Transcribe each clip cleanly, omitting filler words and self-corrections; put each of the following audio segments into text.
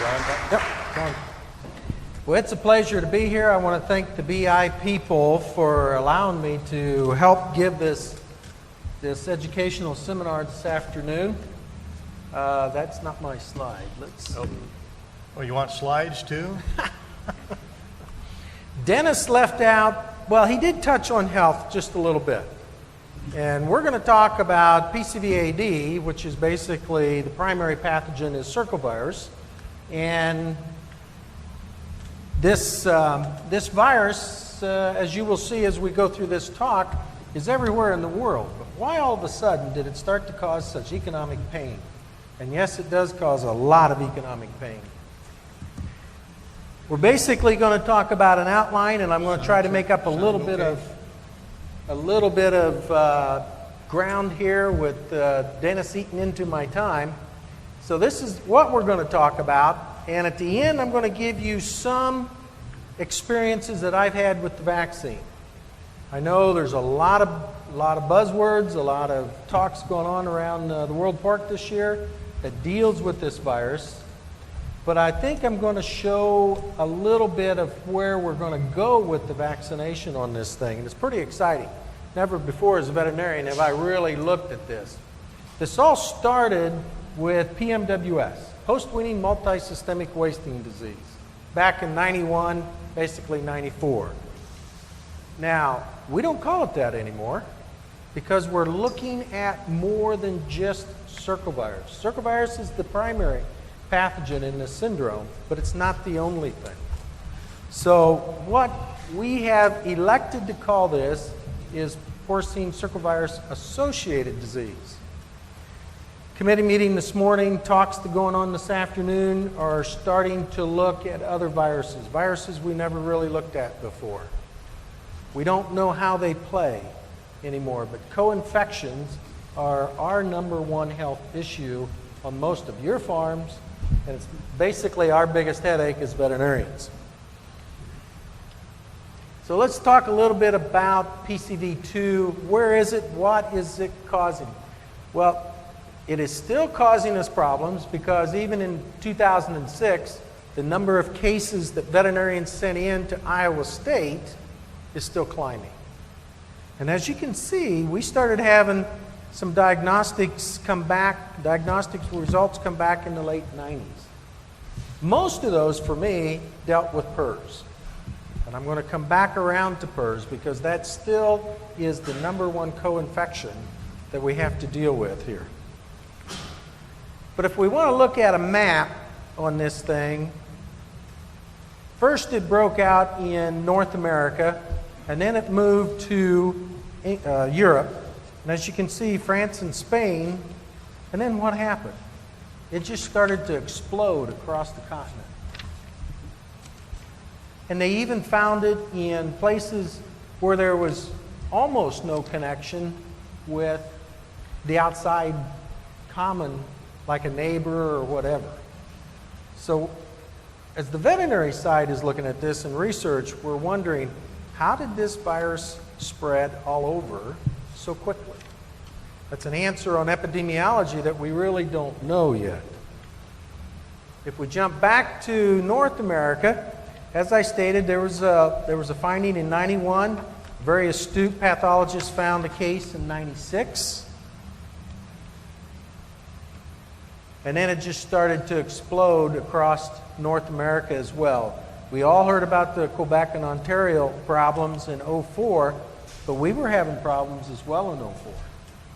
Yep. Well, it's a pleasure to be here. I want to thank the BI people for allowing me to help give this educational seminar this afternoon. That's not my slide. Let's see. Oh, you want slides too? Dennis left out, well, he did touch on health just a little bit. And we're going to talk about PCVAD, which is basically the primary pathogen is circovirus. And this virus, as you will see as we go through this talk, is everywhere in the world. But why all of a sudden did it start to cause such economic pain? And yes, it does cause a lot of economic pain. We're basically going to talk about an outline, and I'm going to try to make up a little bit of ground here with Dennis eating into my time. So this is what we're going to talk about, and at the end I'm going to give you some experiences that I've had with the vaccine. I know there's a lot of buzzwords, a lot of talks going on around the World Pork this year that deals with this virus. But I think I'm going to show a little bit of where we're going to go with the vaccination on this thing. And it's pretty exciting. Never before as a veterinarian have I really looked at this. This all started with PMWS, post-weaning multisystemic wasting disease, back in 91, basically 94. Now, we don't call it that anymore because we're looking at more than just circovirus. Circovirus is the primary pathogen in this syndrome, but it's not the only thing. So what we have elected to call this is porcine circovirus associated disease. Committee meeting this morning, talks that are going on this afternoon are starting to look at other viruses we never really looked at before. We don't know how they play anymore, but co-infections are our #1 health issue on most of your farms, and it's basically our biggest headache as veterinarians. So let's talk a little bit about PCV2. Where is it? What is it causing? Well, it is still causing us problems because even in 2006, the number of cases that veterinarians sent in to Iowa State is still climbing. And as you can see, we started having some diagnostics results come back in the late 90s. Most of those, for me, dealt with PRRS. And I'm going to come back around to PRRS because that still is the #1 co-infection that we have to deal with here. But if we want to look at a map on this thing, first it broke out in North America, and then it moved to Europe. And as you can see, France and Spain, and then what happened? It just started to explode across the continent. And they even found it in places where there was almost no connection with the outside common, like a neighbor or whatever. So as the veterinary side is looking at this and research, we're wondering, how did this virus spread all over so quickly? That's an answer on epidemiology that we really don't know yet. If we jump back to North America, as I stated, there was a finding in 91. Very astute pathologists found a case in 96. And then it just started to explode across North America as well. We all heard about the Quebec and Ontario problems in 04, but we were having problems as well in 04.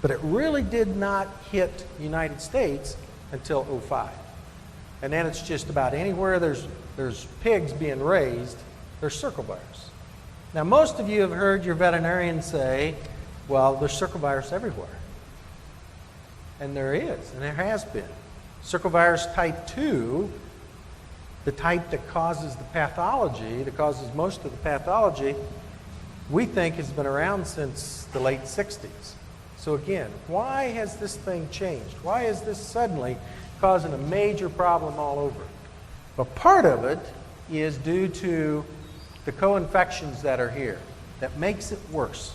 But it really did not hit the United States until 05. And then it's just about anywhere there's pigs being raised, there's circovirus. Now, most of you have heard your veterinarian say, well, there's circovirus everywhere. And there is, and there has been. Circovirus type 2, the type that causes the pathology, that causes most of the pathology, we think has been around since the late 60s. So again, why has this thing changed? Why is this suddenly causing a major problem all over? But part of it is due to the co-infections that are here that makes it worse.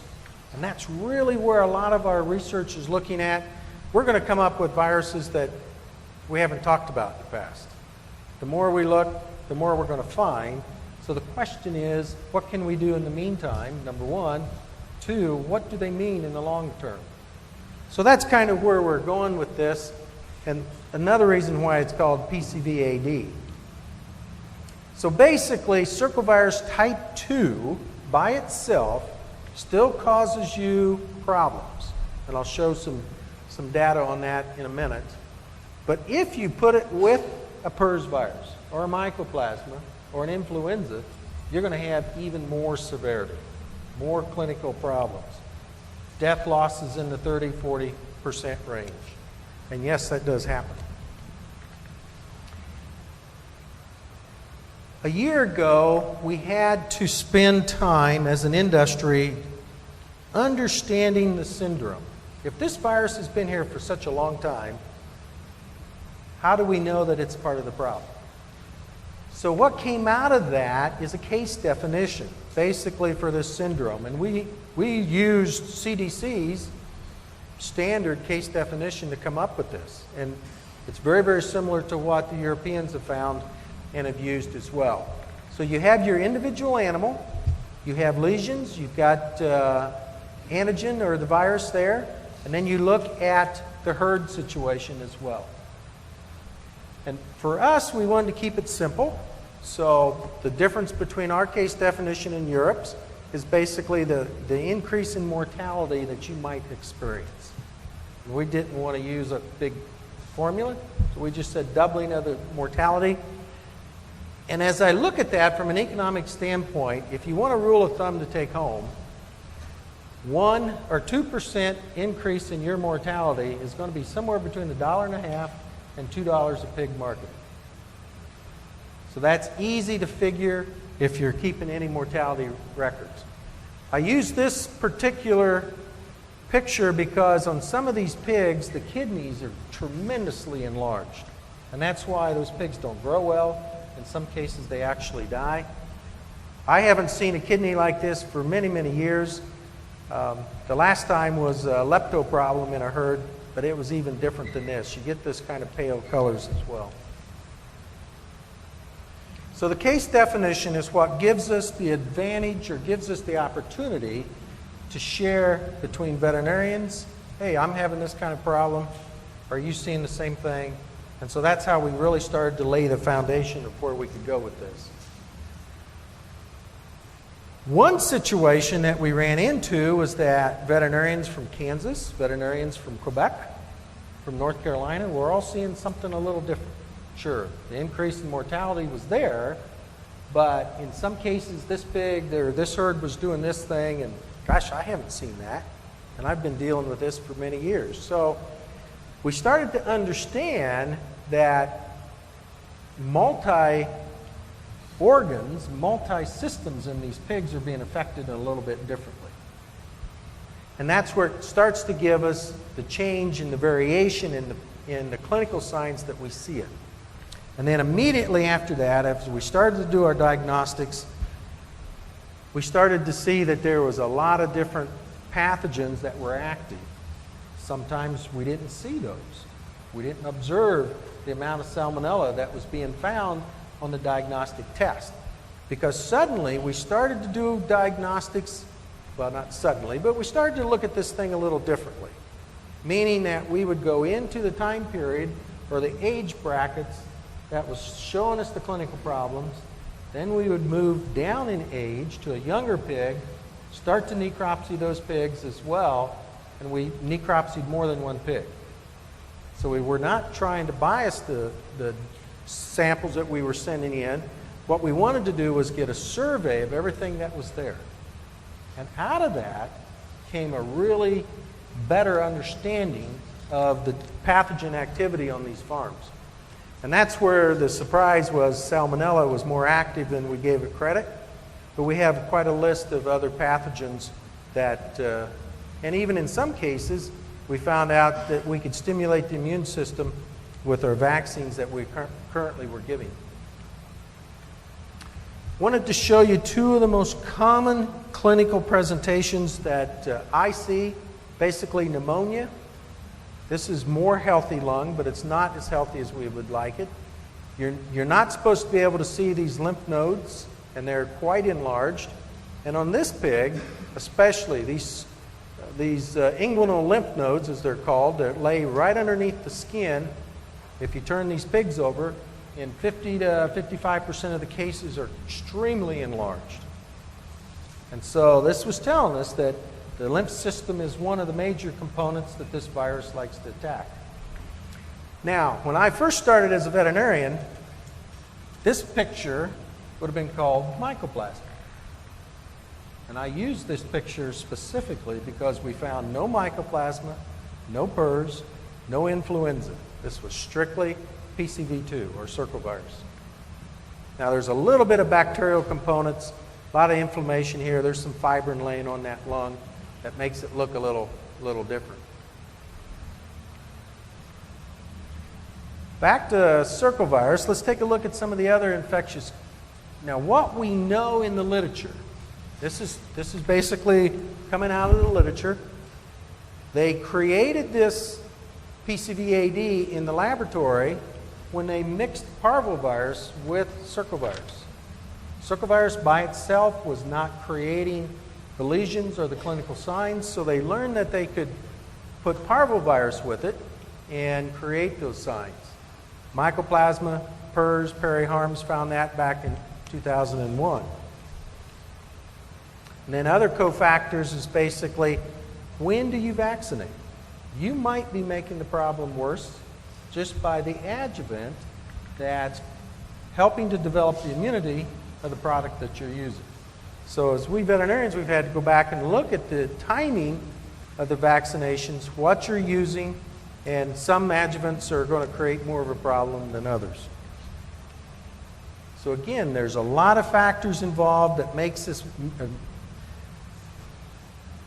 And that's really where a lot of our research is looking at. We're going to come up with viruses that we haven't talked about in the past. The more we look, the more we're going to find. So the question is, what can we do in the meantime, number one? Two, what do they mean in the long term? So that's kind of where we're going with this, and another reason why it's called PCVAD. So basically, circovirus type 2 by itself still causes you problems. And I'll show some data on that in a minute. But if you put it with a PRRS virus or a mycoplasma or an influenza, you're going to have even more severity, more clinical problems. Death losses in the 30-40% range. And yes, that does happen. A year ago, we had to spend time as an industry understanding the syndrome. If this virus has been here for such a long time, how do we know that it's part of the problem? So what came out of that is a case definition, basically for this syndrome. And we used CDC's standard case definition to come up with this. And it's very, very similar to what the Europeans have found and have used as well. So you have your individual animal, you have lesions, you've got antigen or the virus there, and then you look at the herd situation as well. And for us, we wanted to keep it simple. So the difference between our case definition and Europe's is basically the increase in mortality that you might experience. And we didn't want to use a big formula, so we just said doubling of the mortality. And as I look at that from an economic standpoint, if you want a rule of thumb to take home, 1 or 2% increase in your mortality is going to be somewhere between $1.50 and $2 a pig market. So that's easy to figure if you're keeping any mortality records. I use this particular picture because on some of these pigs, the kidneys are tremendously enlarged. And that's why those pigs don't grow well. In some cases, they actually die. I haven't seen a kidney like this for many, many years. The last time was a lepto problem in a herd, but it was even different than this. You get this kind of pale colors as well. So the case definition is what gives us the advantage or gives us the opportunity to share between veterinarians. Hey, I'm having this kind of problem. Are you seeing the same thing? And so that's how we really started to lay the foundation of where we could go with this. One situation that we ran into was that veterinarians from Kansas, veterinarians from Quebec, from North Carolina, were all seeing something a little different. Sure, the increase in mortality was there, but in some cases this pig or this herd was doing this thing, and gosh, I haven't seen that. And I've been dealing with this for many years. So we started to understand that multi-organs, multi-systems in these pigs are being affected a little bit differently. And that's where it starts to give us the change in the variation in the clinical signs that we see it. And then immediately after that, as we started to do our diagnostics, we started to see that there was a lot of different pathogens that were active. Sometimes we didn't see those. We didn't observe the amount of salmonella that was being found on the diagnostic test. Because suddenly we started to do diagnostics, well, not suddenly, but we started to look at this thing a little differently. Meaning that we would go into the time period or the age brackets that was showing us the clinical problems. Then we would move down in age to a younger pig, start to necropsy those pigs as well, and we necropsied more than one pig. So we were not trying to bias the samples that we were sending in. What we wanted to do was get a survey of everything that was there. And out of that came a really better understanding of the pathogen activity on these farms. And that's where the surprise was salmonella was more active than we gave it credit. But we have quite a list of other pathogens that, and even in some cases, we found out that we could stimulate the immune system with our vaccines that we currently were giving. Wanted to show you two of the most common clinical presentations that I see. Basically pneumonia. This is more healthy lung, but it's not as healthy as we would like it. You're not supposed to be able to see these lymph nodes, and they're quite enlarged. And on this pig, especially, these inguinal lymph nodes, as they're called, that lay right underneath the skin, if you turn these pigs over, in 50 to 55% of the cases are extremely enlarged. And so this was telling us that the lymph system is one of the major components that this virus likes to attack. Now, when I first started as a veterinarian, this picture would have been called mycoplasma. And I used this picture specifically because we found no mycoplasma, no PRRS, no influenza. This was strictly PCV2 or circovirus. Now there's a little bit of bacterial components, a lot of inflammation here. There's some fibrin laying on that lung that makes it look a little different. Back to circovirus, let's take a look at some of the other infectious. Now what we know in the literature, this is basically coming out of the literature. They created this PCVAD in the laboratory when they mixed parvovirus with circovirus. Circovirus by itself was not creating the lesions or the clinical signs, so they learned that they could put parvovirus with it and create those signs. Mycoplasma, PRRS, Perry Harms found that back in 2001. And then other cofactors is basically, when do you vaccinate? You might be making the problem worse just by the adjuvant that's helping to develop the immunity of the product that you're using. So as we veterinarians, we've had to go back and look at the timing of the vaccinations, what you're using, and some adjuvants are going to create more of a problem than others. So again, there's a lot of factors involved that makes this,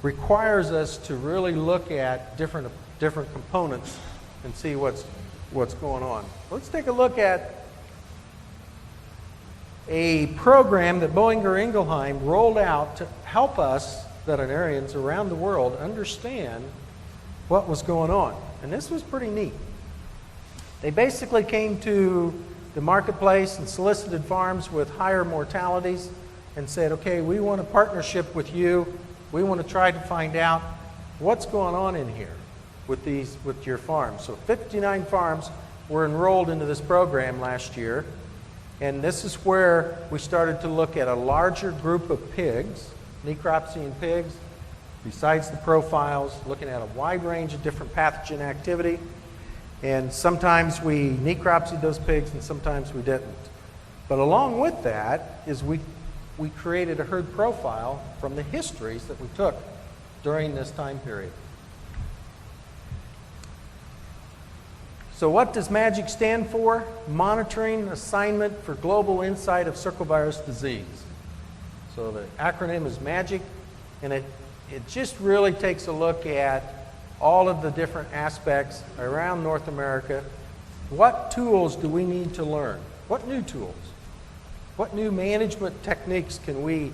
requires us to really look at different components and see what's going on. Let's take a look at a program that Boehringer Ingelheim rolled out to help us veterinarians around the world understand what was going on. And this was pretty neat. They basically came to the marketplace and solicited farms with higher mortalities and said, okay, we want a partnership with you. We want to try to find out what's going on in here with your farms. So 59 farms were enrolled into this program last year. And this is where we started to look at a larger group of pigs, necropsy in pigs, besides the profiles, looking at a wide range of different pathogen activity. And sometimes we necropsied those pigs and sometimes we didn't. But along with that is we created a herd profile from the histories that we took during this time period. So what does MAGIC stand for? Monitoring Assignment for Global Insight of Circovirus Disease. So the acronym is MAGIC, and it just really takes a look at all of the different aspects around North America. What tools do we need to learn? What new tools? What new management techniques can we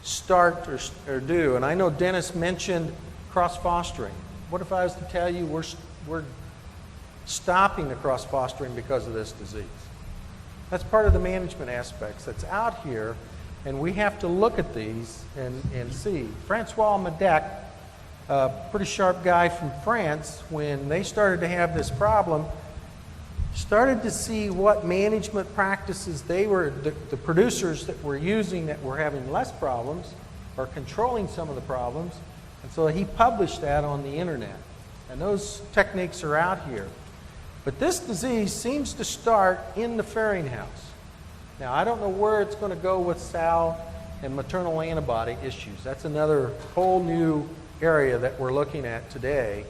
start or do? And I know Dennis mentioned cross-fostering. What if I was to tell you we're stopping the cross-fostering because of this disease? That's part of the management aspects that's out here, and we have to look at these and see. Francois Madec, a pretty sharp guy from France, when they started to have this problem, started to see what management practices the producers that were using that were having less problems or controlling some of the problems. And so he published that on the internet. And those techniques are out here. But this disease seems to start in the farrowing house. Now, I don't know where it's going to go with sow and maternal antibody issues. That's another whole new area that we're looking at today.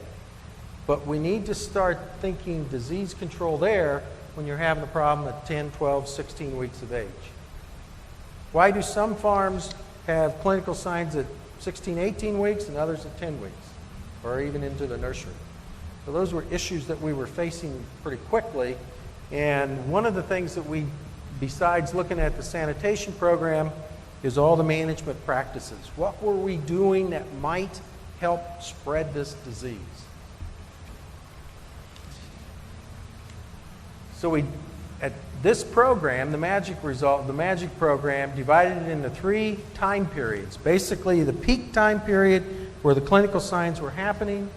But we need to start thinking disease control there when you're having a problem at 10, 12, 16 weeks of age. Why do some farms have clinical signs at 16, 18 weeks and others at 10 weeks, or even into the nursery? So those were issues that we were facing pretty quickly. And one of the things that we, besides looking at the sanitation program, is all the management practices. What were we doing that might help spread this disease? So we at this program, the MAGIC program divided it into 3 time periods. Basically, the peak time period where the clinical signs were happening,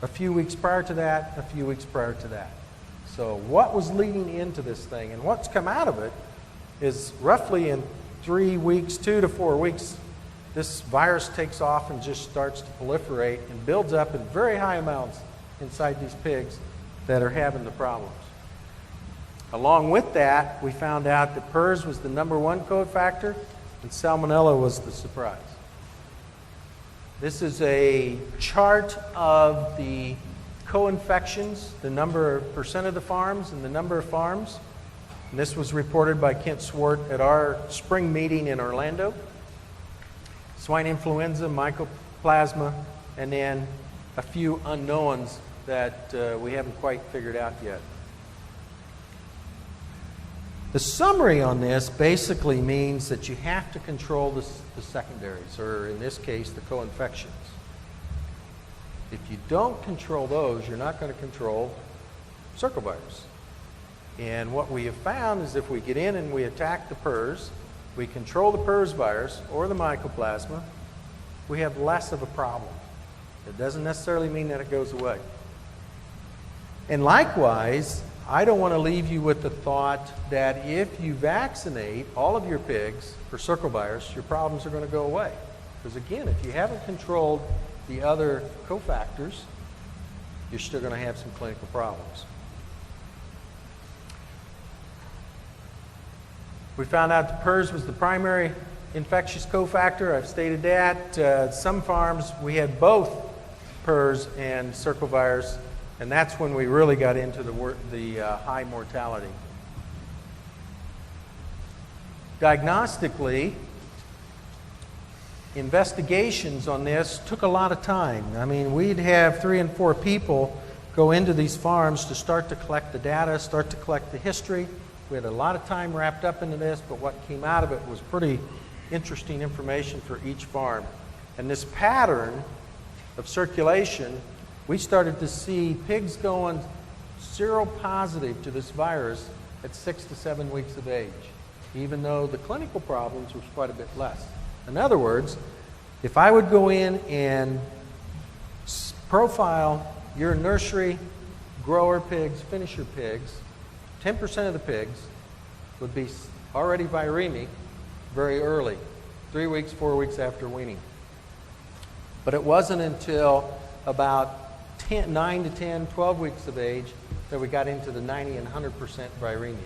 a few weeks prior to that, a few weeks prior to that. So what was leading into this thing and what's come out of it is roughly in 3 weeks, 2 to 4 weeks, this virus takes off and just starts to proliferate and builds up in very high amounts inside these pigs that are having the problems. Along with that, we found out that PRRS was the #1 cofactor and Salmonella was the surprise. This is a chart of the co-infections, the percent of the farms and the number of farms. And this was reported by Kent Swart at our spring meeting in Orlando. Swine influenza, mycoplasma, and then a few unknowns that we haven't quite figured out yet. The summary on this basically means that you have to control the secondaries, or in this case, the co-infections. If you don't control those, you're not going to control circovirus. And what we have found is if we get in and we attack the PRRS, we control the PRRS virus or the mycoplasma, we have less of a problem. It doesn't necessarily mean that it goes away. And likewise, I don't want to leave you with the thought that if you vaccinate all of your pigs for circovirus, your problems are going to go away. Because again, if you haven't controlled the other cofactors, you're still going to have some clinical problems. We found out the PRRS was the primary infectious cofactor. I've stated that. Some farms, we had both PRRS and circovirus, and that's when we really got into the high mortality. Diagnostically, investigations on this took a lot of time. I mean, we'd have 3 and 4 people go into these farms to start to collect the data, start to collect the history. We had a lot of time wrapped up into this, but what came out of it was pretty interesting information for each farm. And this pattern of circulation, we started to see pigs going seropositive to this virus at 6 to 7 weeks of age, even though the clinical problems was quite a bit less. In other words, if I would go in and profile your nursery, grower pigs, finisher pigs, 10% of the pigs would be already viremic very early, 3 weeks, 4 weeks after weaning. But it wasn't until about 9 to 10, 12 weeks of age that we got into the 90 and 100% viremia.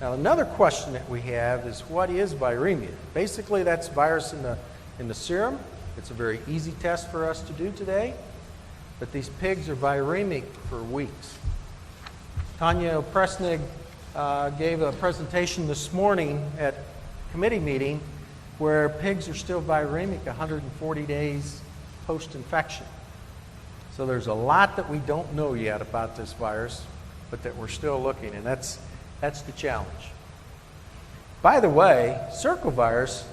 Now, another question that we have is, what is viremia? Basically, that's virus in the serum. It's a very easy test for us to do today, but these pigs are viremic for weeks. Tanya Presnig gave a presentation this morning at committee meeting where pigs are still viremic 140 days post-infection. So there's a lot that we don't know yet about this virus, but that we're still looking, and that's the challenge. By the way, circovirus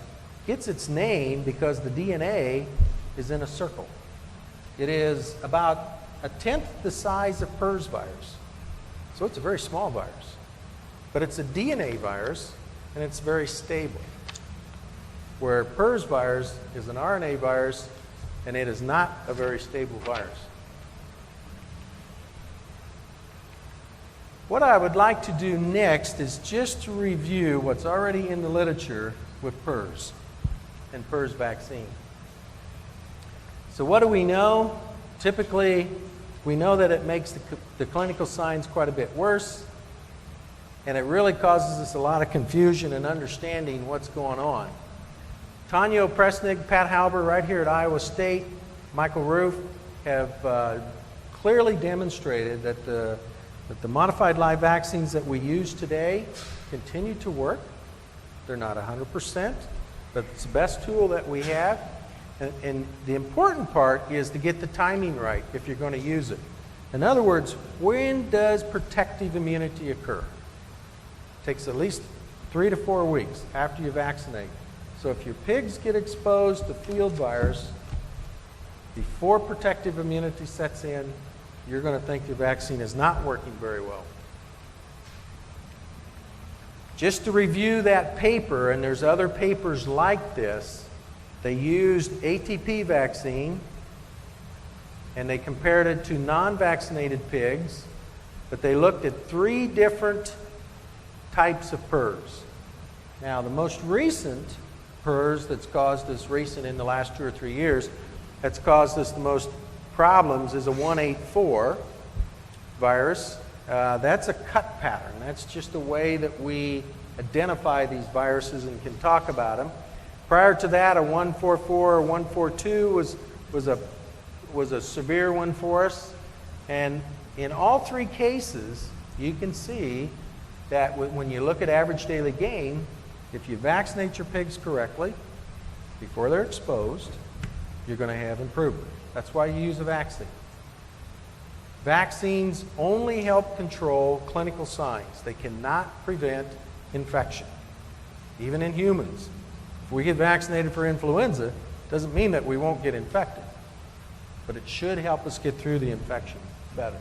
gets its name because the DNA is in a circle. It is about 1/10 the size of PRRS virus. So it's a very small virus. But it's a DNA virus, and it's very stable. Where PRRS virus is an RNA virus, and it is not a very stable virus. What I would like to do next is just to review what's already in the literature with PRRS and PRRS vaccine. So what do we know? Typically, we know that it makes the clinical signs quite a bit worse, and it really causes us a lot of confusion in understanding what's going on. Tanya Presnig, Pat Halber right here at Iowa State, Michael Roof have clearly demonstrated that the modified live vaccines that we use today continue to work. They're not 100%, but it's the best tool that we have. And the important part is to get the timing right if you're going to use it. In other words, when does protective immunity occur? It takes at least 3 to 4 weeks after you vaccinate. So if your pigs get exposed to field virus before protective immunity sets in, you're going to think your vaccine is not working very well. Just to review that paper, and there's other papers like this, they used ATP vaccine and they compared it to non-vaccinated pigs, but they looked at 3 different types of PRRS. Now, the most recent PRRS that's caused us recent in the last 2 or 3 years, that's caused us the most problems is a 184 virus. That's a cut pattern. That's just a way that we identify these viruses and can talk about them. Prior to that, a 144 or 142 was a severe one for us. And in all 3 cases, you can see that when you look at average daily gain, if you vaccinate your pigs correctly before they're exposed, you're going to have improvement. That's why you use a vaccine. Vaccines only help control clinical signs. They cannot prevent infection, even in humans. If we get vaccinated for influenza, it doesn't mean that we won't get infected, but it should help us get through the infection better.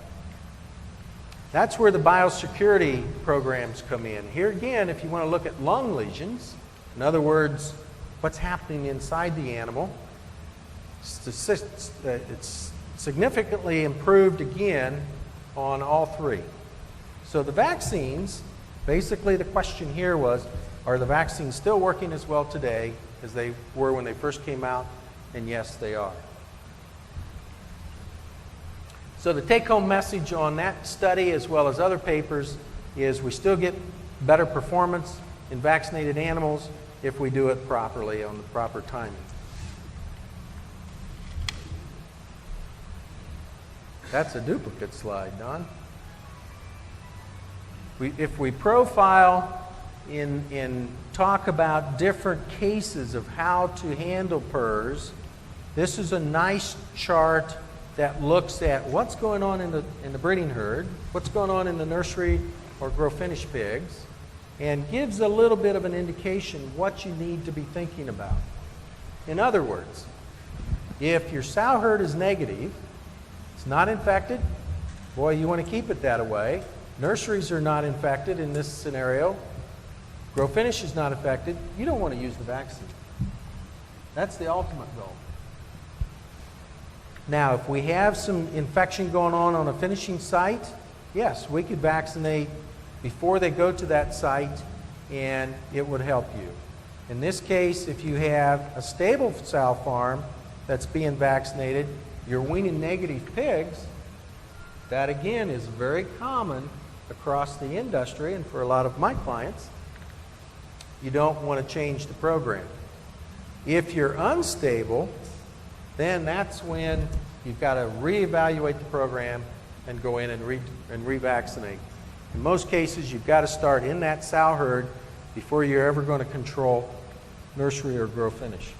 That's where the biosecurity programs come in. Here again, if you want to look at lung lesions, in other words, what's happening inside the animal, it's significantly improved again on all 3. So the vaccines, basically the question here was, are the vaccines still working as well today as they were when they first came out? And yes, they are. So the take-home message on that study, as well as other papers, is we still get better performance in vaccinated animals if we do it properly on the proper timing. That's a duplicate slide, Don. If we profile and talk about different cases of how to handle PRRS, this is a nice chart that looks at what's going on in the breeding herd, what's going on in the nursery or grow-finish pigs, and gives a little bit of an indication what you need to be thinking about. In other words, if your sow herd is negative, it's not infected, boy, you want to keep it that way. Nurseries are not infected in this scenario. Grow-finish is not affected. You don't want to use the vaccine. That's the ultimate goal. Now, if we have some infection going on a finishing site, yes, we could vaccinate before they go to that site, and it would help you. In this case, if you have a stable sow farm that's being vaccinated, you're weaning negative pigs, that again is very common across the industry and for a lot of my clients. You don't want to change the program. If you're unstable, then that's when you've got to reevaluate the program and go in and revaccinate. In most cases, you've got to start in that sow herd before you're ever going to control nursery or grow finish.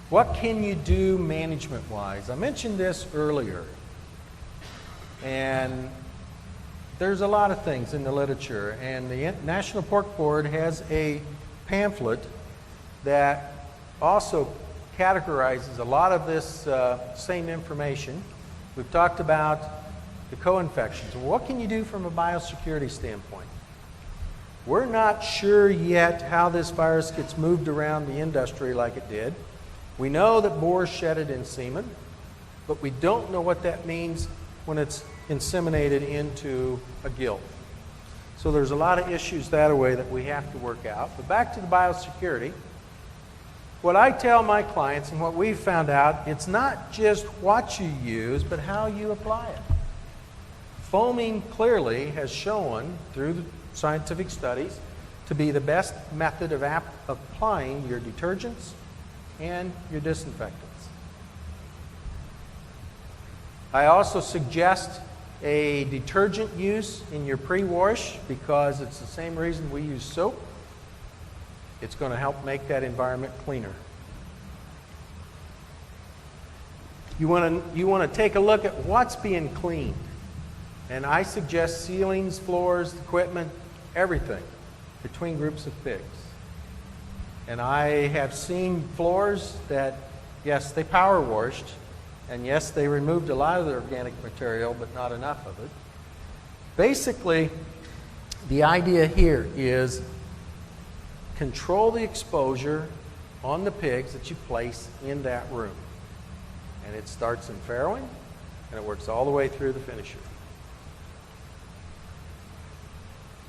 What can you do management-wise? I mentioned this earlier, and there's a lot of things in the literature, and the National Pork Board has a pamphlet that also categorizes a lot of this same information. We've talked about the co-infections. What can you do from a biosecurity standpoint? We're not sure yet how this virus gets moved around the industry like it did. We know that boars shed it in semen, but we don't know what that means when it's inseminated into a gilt. So there's a lot of issues that way that we have to work out. But back to the biosecurity, what I tell my clients and what we've found out, it's not just what you use, but how you apply it. Foaming clearly has shown through the scientific studies to be the best method of applying your detergents and your disinfectants. I also suggest a detergent use in your pre-wash because it's the same reason we use soap. It's going to help make that environment cleaner. You want to take a look at what's being cleaned. And I suggest ceilings, floors, equipment, everything between groups of pigs. And I have seen floors that, yes, they power washed, And yes, they removed a lot of the organic material, but not enough of it. Basically, the idea here is control the exposure on the pigs that you place in that room. And it starts in farrowing, and it works all the way through the finisher.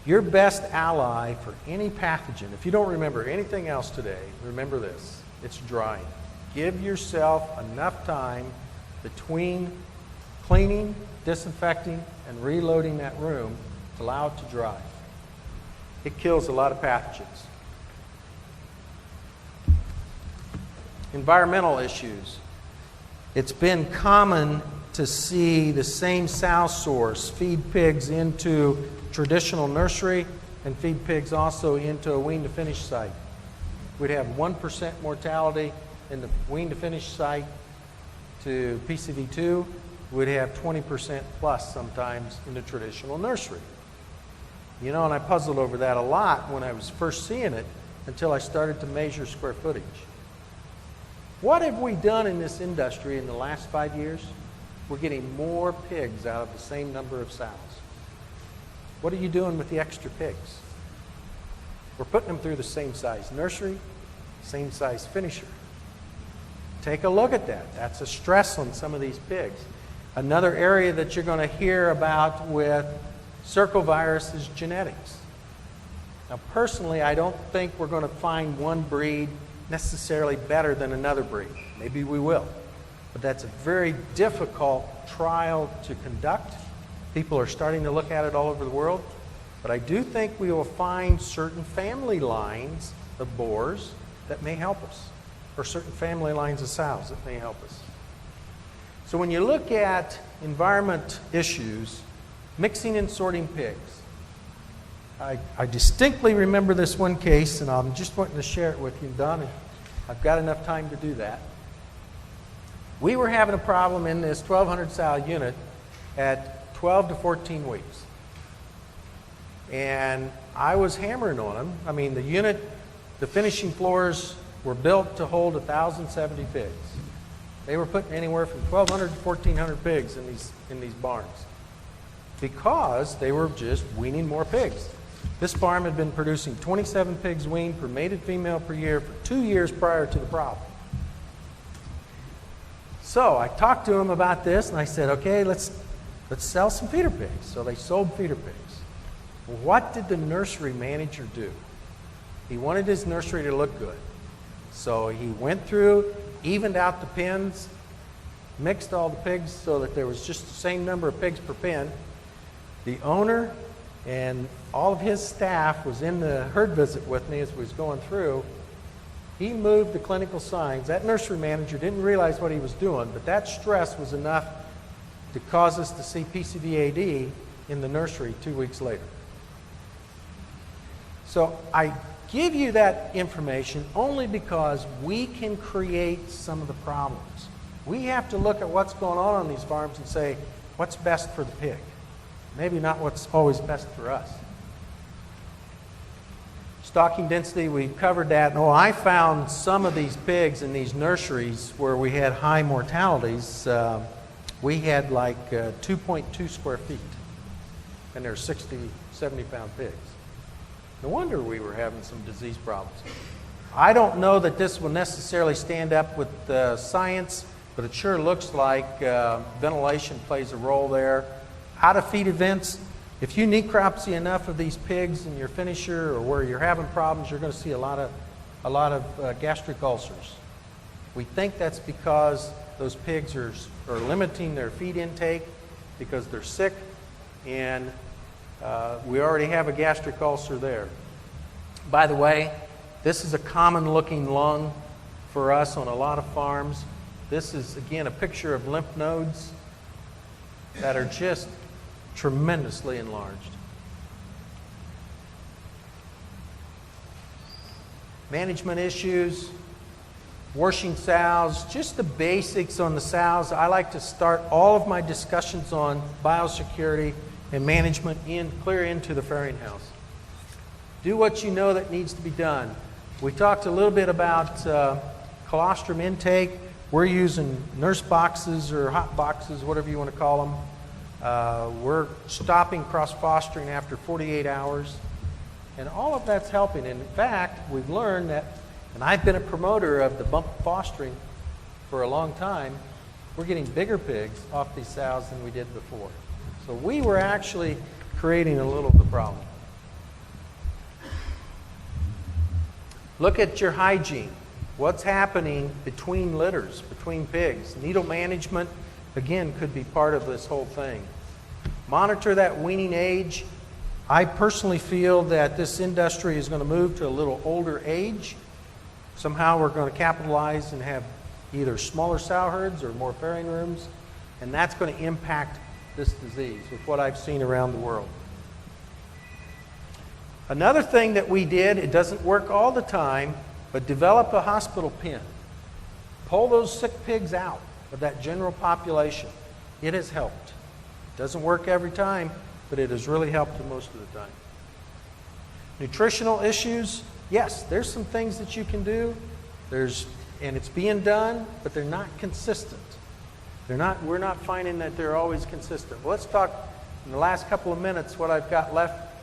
Your best ally for any pathogen, if you don't remember anything else today, remember this: it's drying. Give yourself enough time between cleaning, disinfecting, and reloading that room to allow it to dry. It kills a lot of pathogens. Environmental issues. It's been common to see the same sow source feed pigs into traditional nursery and feed pigs also into a wean to finish site. We'd have 1% mortality in the wean to finish site to PCV2. We'd have 20% plus sometimes in the traditional nursery. You know, and I puzzled over that a lot when I was first seeing it until I started to measure square footage. What have we done in this industry in the last 5 years? We're getting more pigs out of the same number of sows. What are you doing with the extra pigs? We're putting them through the same size nursery, same size finisher. Take a look at that. That's a stress on some of these pigs. Another area that you're going to hear about with circovirus is genetics. Now, personally, I don't think we're going to find one breed necessarily better than another breed. Maybe we will. But that's a very difficult trial to conduct. People are starting to look at it all over the world. But I do think we will find certain family lines of boars that may help us, or certain family lines of sows that may help us. So when you look at environment issues, mixing and sorting pigs, I distinctly remember this one case, and I'm just wanting to share it with you, Don. I've got enough time to do that. We were having a problem in this 1,200 sow unit at 12 to 14 weeks. And I was hammering on them. I mean, the unit, the finishing floors were built to hold 1,070 pigs. They were putting anywhere from 1,200 to 1,400 pigs in these barns because they were just weaning more pigs. This farm had been producing 27 pigs weaned per mated female per year for 2 years prior to the problem. So I talked to them about this, and I said, okay, let's sell some feeder pigs. So they sold feeder pigs. Well, what did the nursery manager do? He wanted his nursery to look good. So he went through, evened out the pens, mixed all the pigs so that there was just the same number of pigs per pen. The owner and all of his staff was in the herd visit with me as we was going through. He moved the clinical signs. That nursery manager didn't realize what he was doing, but that stress was enough to cause us to see PCVAD in the nursery 2 weeks later. So I give you that information only because we can create some of the problems. We have to look at what's going on these farms and say, what's best for the pig? Maybe not what's always best for us. Stocking density, we covered that. Oh, I found some of these pigs in these nurseries where we had high mortalities. We had like 2.2 square feet, and they're 60, 70-pound pigs. No wonder we were having some disease problems. I don't know that this will necessarily stand up with science, but it sure looks like ventilation plays a role there. Out of feed events, if you necropsy enough of these pigs in your finisher or where you're having problems, you're going to see a lot of gastric ulcers. We think that's because those pigs are limiting their feed intake because they're sick, and we already have a gastric ulcer there. By the way, this is a common looking lung for us on a lot of farms. This is, again, a picture of lymph nodes that are just tremendously enlarged. Management issues, washing sows, just the basics on the sows. I like to start all of my discussions on biosecurity and management clear into the farrowing house. Do what you know that needs to be done. We talked a little bit about colostrum intake. We're using nurse boxes or hot boxes, whatever you want to call them. We're stopping cross-fostering after 48 hours. And all of that's helping. And in fact, we've learned that, and I've been a promoter of the bump fostering for a long time, we're getting bigger pigs off these sows than we did before. So we were actually creating a little of the problem. Look at your hygiene. What's happening between litters, between pigs? Needle management, again, could be part of this whole thing. Monitor that weaning age. I personally feel that this industry is going to move to a little older age. Somehow we're going to capitalize and have either smaller sow herds or more pairing rooms, and that's going to impact this disease with what I've seen around the world. Another thing that we did, it doesn't work all the time, but develop a hospital pen. Pull those sick pigs out of that general population. It has helped. It doesn't work every time, but it has really helped most of the time. Nutritional issues, yes, there's some things that you can do. And it's being done, but they're not consistent. We're not finding that they're always consistent. Well, let's talk in the last couple of minutes what I've got left.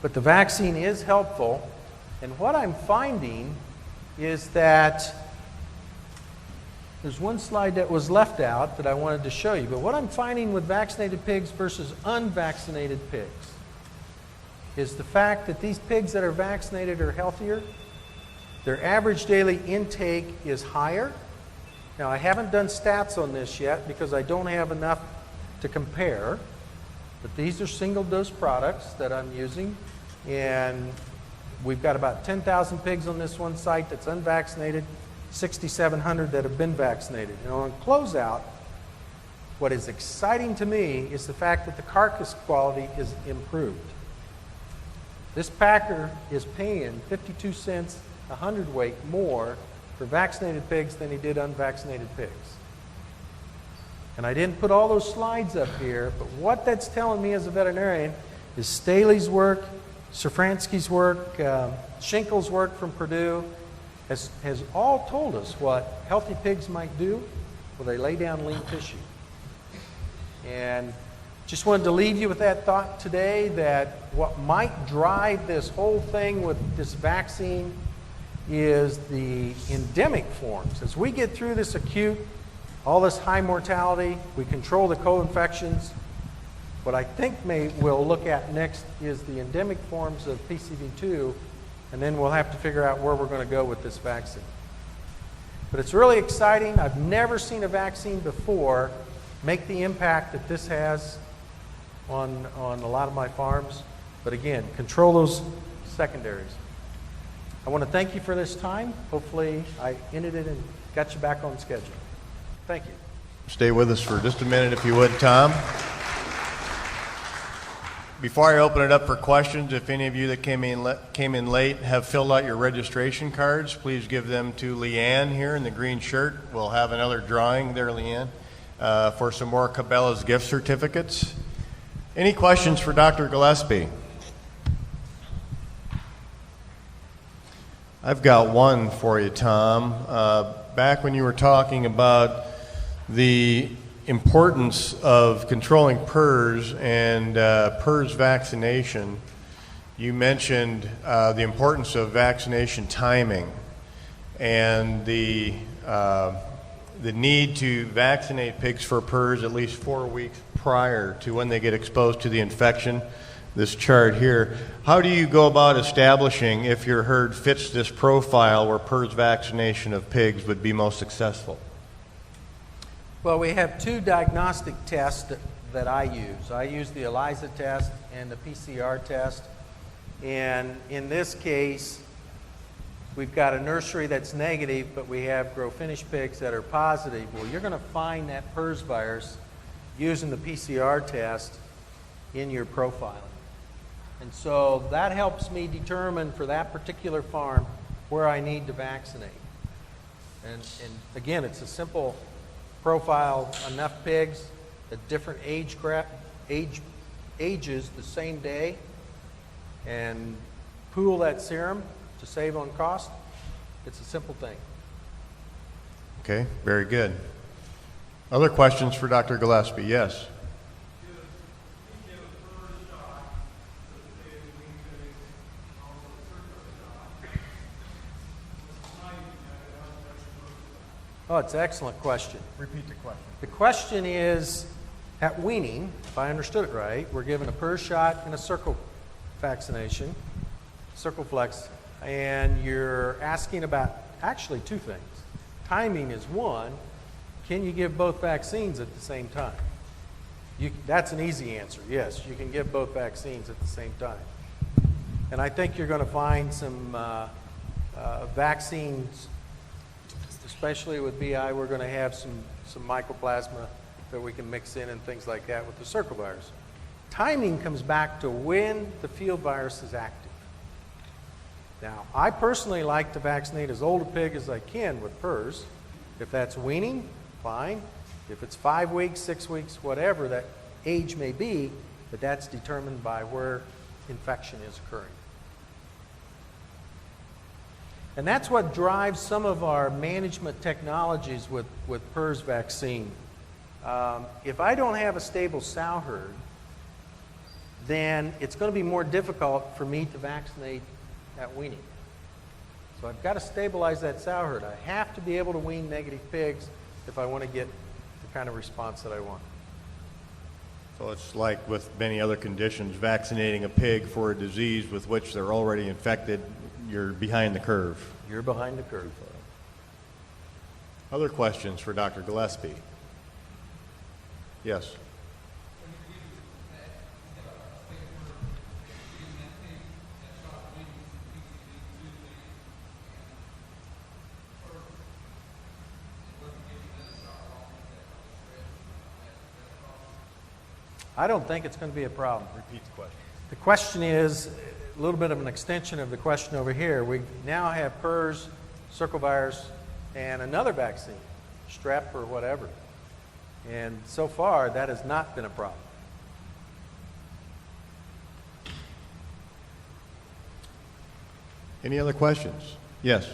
But the vaccine is helpful. And what I'm finding is that there's one slide that was left out that I wanted to show you. But what I'm finding with vaccinated pigs versus unvaccinated pigs is the fact that these pigs that are vaccinated are healthier. Their average daily intake is higher. Now, I haven't done stats on this yet because I don't have enough to compare. But these are single-dose products that I'm using. And we've got about 10,000 pigs on this one site that's unvaccinated, 6,700 that have been vaccinated. And on closeout, what is exciting to me is the fact that the carcass quality is improved. This packer is paying 52 cents a hundredweight more for vaccinated pigs than he did unvaccinated pigs. And I didn't put all those slides up here, but what that's telling me as a veterinarian is Staley's work, Safransky's work, Schinkel's work from Purdue has all told us what healthy pigs might do when they lay down lean tissue. And just wanted to leave you with that thought today, that what might drive this whole thing with this vaccine is the endemic forms. As we get through this acute, all this high mortality, we control the co-infections. What I think we'll look at next is the endemic forms of PCV2, and then we'll have to figure out where we're going to go with this vaccine. But it's really exciting. I've never seen a vaccine before make the impact that this has on a lot of my farms. But again, control those secondaries. I want to thank you for this time. Hopefully I ended it and got you back on schedule. Thank you. Stay with us for just a minute if you would, Tom. Before I open it up for questions, if any of you that came in late have filled out your registration cards, please give them to Leanne here in the green shirt. We'll have another drawing there, Leanne, for some more Cabela's gift certificates. Any questions for Dr. Gillespie? I've got one for you, Tom. Back when you were talking about the importance of controlling PRRS and PRRS vaccination, you mentioned the importance of vaccination timing and the need to vaccinate pigs for PRRS at least 4 weeks prior to when they get exposed to the infection. This chart here. How do you go about establishing if your herd fits this profile where PRRS vaccination of pigs would be most successful? Well, we have two diagnostic tests that I use. I use the Eliza test and the PCR test. And in this case, we've got a nursery that's negative, but we have grow-finished pigs that are positive. Well, you're going to find that PRRS virus using the PCR test in your profiling. And so that helps me determine for that particular farm where I need to vaccinate. And again, it's a simple profile, enough pigs at different ages the same day, and pool that serum to save on cost. It's a simple thing. Okay, very good. Other questions for Dr. Gillespie? Yes. Oh, it's an excellent question. Repeat the question. The question is, at weaning, if I understood it right, we're given a PRRS shot and a circle vaccination, circumflex, and you're asking about actually two things. Timing is one. Can you give both vaccines at the same time? That's an easy answer. Yes, you can give both vaccines at the same time. And I think you're going to find some vaccines, especially with BI, we're going to have some mycoplasma that we can mix in and things like that with the circovirus. Timing comes back to when the field virus is active. Now, I personally like to vaccinate as old a pig as I can with PRRS. If that's weaning, fine. If it's 5 weeks, 6 weeks, whatever that age may be, but that's determined by where infection is occurring. And that's what drives some of our management technologies with PRRS vaccine. If I don't have a stable sow herd, then it's going to be more difficult for me to vaccinate at weaning. So I've got to stabilize that sow herd. I have to be able to wean negative pigs if I want to get the kind of response that I want. So it's like with many other conditions, vaccinating a pig for a disease with which they're already infected, you're behind the curve. You're behind the curve. Other questions for Dr. Gillespie? Yes. I don't think it's going to be a problem. Repeat the question. The question is a little bit of an extension of the question over here. We now have PRRS, circovirus, and another vaccine, strep or whatever. And so far, that has not been a problem. Any other questions? Yes.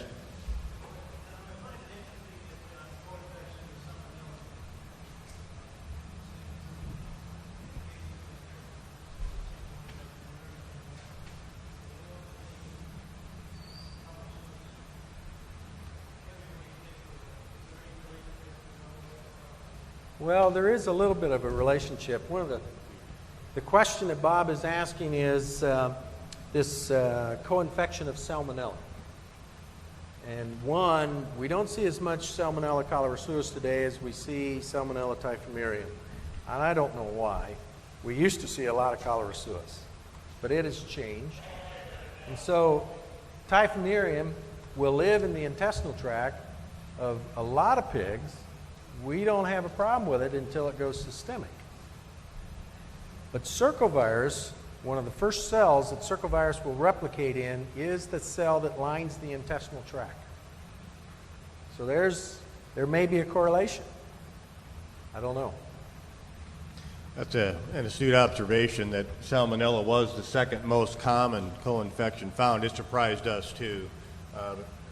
Well, there is a little bit of a relationship. One of the question that Bob is asking is this co-infection of salmonella. And one, we don't see as much Salmonella cholerae today as we see Salmonella typhimurium. And I don't know why. We used to see a lot of cholerae, but it has changed. And so typhimurium will live in the intestinal tract of a lot of pigs. We don't have a problem with it until it goes systemic. But circovirus, one of the first cells that circovirus will replicate in is the cell that lines the intestinal tract. So there may be a correlation. I don't know. That's an astute observation that Salmonella was the second most common co-infection found. It surprised us too.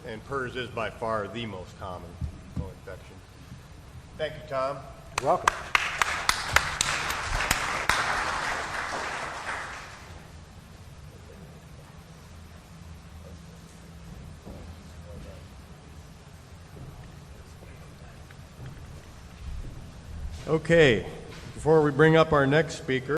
And PRRS is by far the most common co-infection. Thank you, Tom. You're welcome. Okay, before we bring up our next speaker,